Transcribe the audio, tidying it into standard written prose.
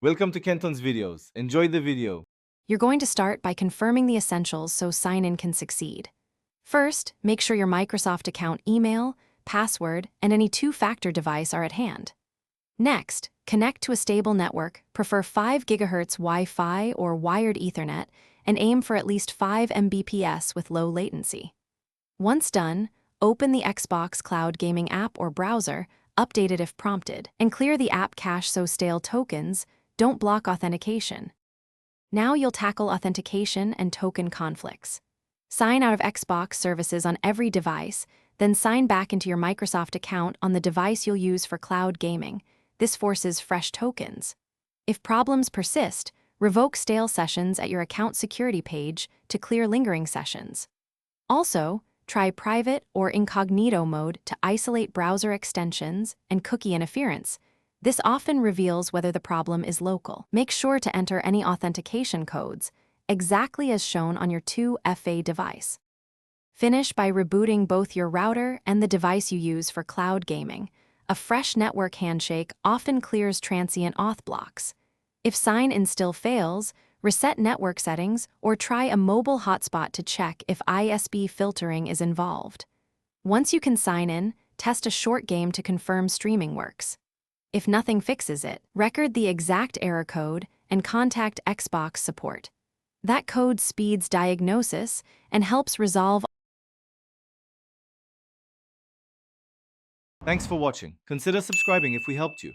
Welcome to Kenton's videos. Enjoy the video. You're going to start by confirming the essentials so sign-in can succeed. First, make sure your Microsoft account email, password, and any two-factor device are at hand. Next, connect to a stable network, prefer 5 GHz Wi-Fi or wired Ethernet, and aim for at least 5 Mbps with low latency. Once done, open the Xbox Cloud Gaming app or browser, update it if prompted, and clear the app cache so stale tokens don't block authentication. Now you'll tackle authentication and token conflicts. Sign out of Xbox services on every device, then sign back into your Microsoft account on the device you'll use for cloud gaming. This forces fresh tokens. If problems persist, revoke stale sessions at your account security page to clear lingering sessions. Also, try private or incognito mode to isolate browser extensions and cookie interference. This often reveals whether the problem is local. Make sure to enter any authentication codes, exactly as shown on your 2FA device. Finish by rebooting both your router and the device you use for cloud gaming. A fresh network handshake often clears transient auth blocks. If sign-in still fails, reset network settings or try a mobile hotspot to check if ISP filtering is involved. Once you can sign in, test a short game to confirm streaming works. If nothing fixes it, record the exact error code and contact Xbox support. That code speeds diagnosis and helps resolve. Thanks for watching. Consider subscribing if we helped you.